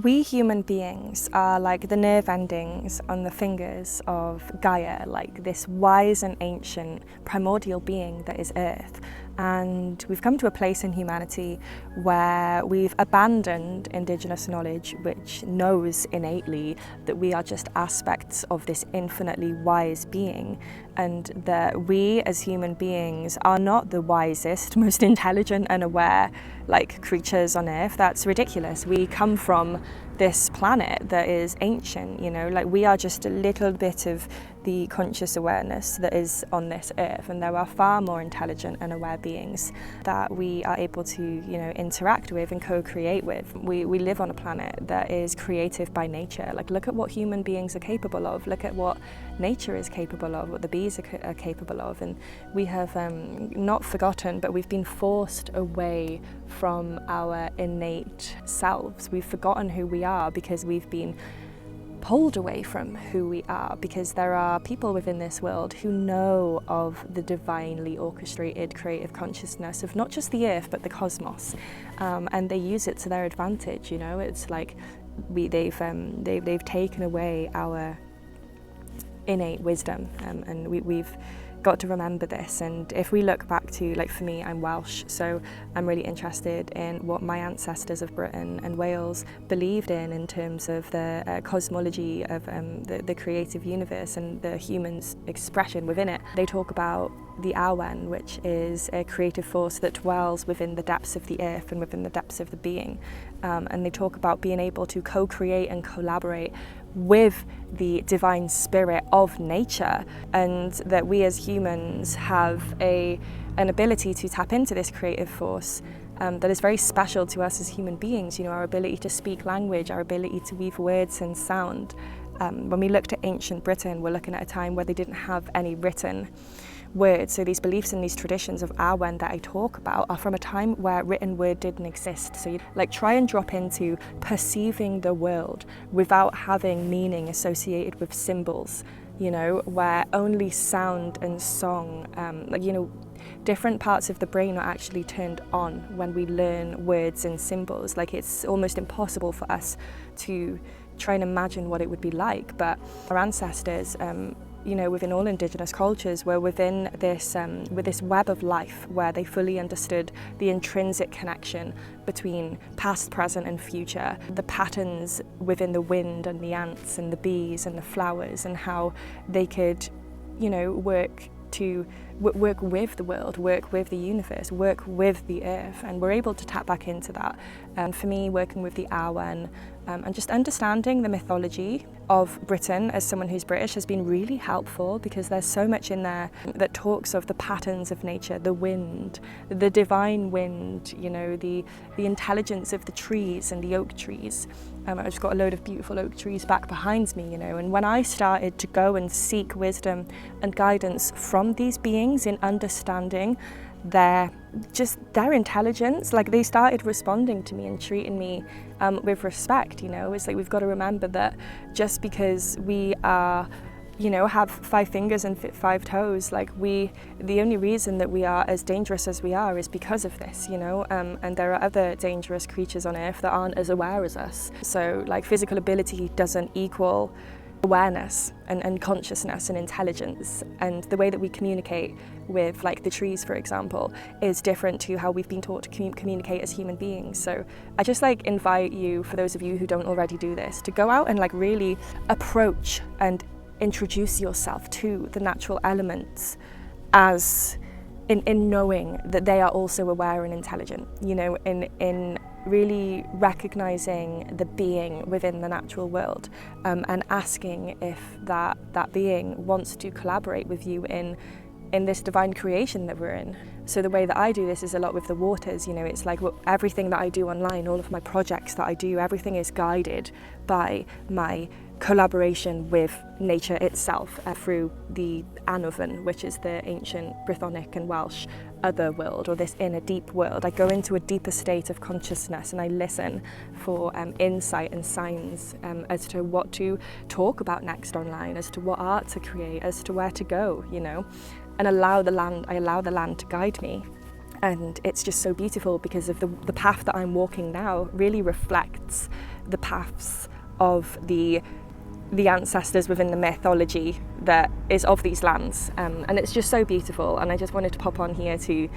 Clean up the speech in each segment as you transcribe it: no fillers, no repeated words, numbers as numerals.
We human beings are like the nerve endings on the fingers of Gaia, like this wise and ancient primordial being that is Earth. And we've come to a place in humanity where we've abandoned Indigenous knowledge, which knows innately that we are just aspects of this infinitely wise being, and that we as human beings are not the wisest, most intelligent and aware like creatures on Earth. That's ridiculous. We come from this planet that is ancient, you know, like we are just a little bit of the conscious awareness that is on this Earth, and there are far more intelligent and aware beings that we are able to, you know, interact with and co-create with. We live on a planet that is creative by nature. Like, look at what human beings are capable of, look at what nature is capable of, what the bees are capable of, and we have not forgotten, but we've been forced away from our innate selves. We've forgotten who we are because we've been pulled away from who we are, because there are people within this world who know of the divinely orchestrated creative consciousness of not just the Earth but the cosmos, and they use it to their advantage. You know, it's like they've taken away our innate wisdom, and we've got to remember this. And if we look back to, like, for me, I'm Welsh, so I'm really interested in what my ancestors of Britain and Wales believed in terms of the cosmology of the creative universe and the human's expression within it. They talk about the Awen, which is a creative force that dwells within the depths of the earth and within the depths of the being. And they talk about being able to co-create and collaborate with the divine spirit of nature, and that we as humans have an ability to tap into this creative force that is very special to us as human beings. You know, our ability to speak language, our ability to weave words and sound. When we looked at ancient Britain, we're looking at a time where they didn't have any written words. So these beliefs and these traditions of Awen that I talk about are from a time where written word didn't exist. So you like try and drop into perceiving the world without having meaning associated with symbols, you know, where only sound and song, like, you know, different parts of the brain are actually turned on when we learn words and symbols. Like, it's almost impossible for us to try and imagine what it would be like. But our ancestors, you know, within all Indigenous cultures, were within this with this web of life where they fully understood the intrinsic connection between past, present and future, the patterns within the wind and the ants and the bees and the flowers, and how they could, you know, work with the world, work with the universe, work with the earth, and we're able to tap back into that. And for me, working with the Awen and just understanding the mythology of Britain as someone who's British has been really helpful, because there's so much in there that talks of the patterns of nature, the wind, the divine wind, you know, the intelligence of the trees and the oak trees. I've just got a load of beautiful oak trees back behind me, you know, and when I started to go and seek wisdom and guidance from these beings in understanding their intelligence, like, they started responding to me and treating me with respect. You know, it's like we've got to remember that just because we are, you know, have 5 fingers and 5 toes, like, the only reason that we are as dangerous as we are is because of this, you know, and there are other dangerous creatures on Earth that aren't as aware as us. So, like, physical ability doesn't equal awareness and consciousness and intelligence, and the way that we communicate with, like, the trees, for example, is different to how we've been taught to communicate as human beings. So I just, like, invite you, for those of you who don't already do this, to go out and, like, really approach and introduce yourself to the natural elements as in knowing that they are also aware and intelligent, you know, in really recognizing the being within the natural world, and asking if that being wants to collaborate with you in this divine creation that we're in. So the way that I do this is a lot with the waters, you know, it's like everything that I do online, all of my projects that I do, everything is guided by my collaboration with nature itself through the Annwfn, which is the ancient Brythonic and Welsh other world, or this inner deep world. I go into a deeper state of consciousness and I listen for insight and signs as to what to talk about next online, as to what art to create, as to where to go, you know, and I allow the land to guide me. And it's just so beautiful because of the path that I'm walking now really reflects the paths of the ancestors within the mythology that is of these lands, and it's just so beautiful. And I just wanted to pop on here to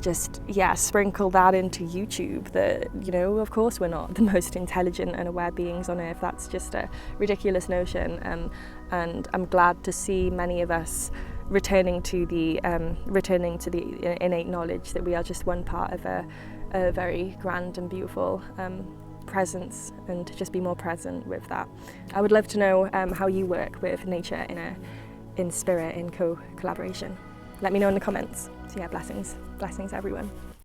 just sprinkle that into YouTube, that, you know, of course we're not the most intelligent and aware beings on earth. That's just a ridiculous notion, and I'm glad to see many of us returning to the innate knowledge that we are just one part of a very grand and beautiful presence, and to just be more present with that. I would love to know how you work with nature in spirit, in collaboration. Let me know in the comments. So yeah, blessings everyone.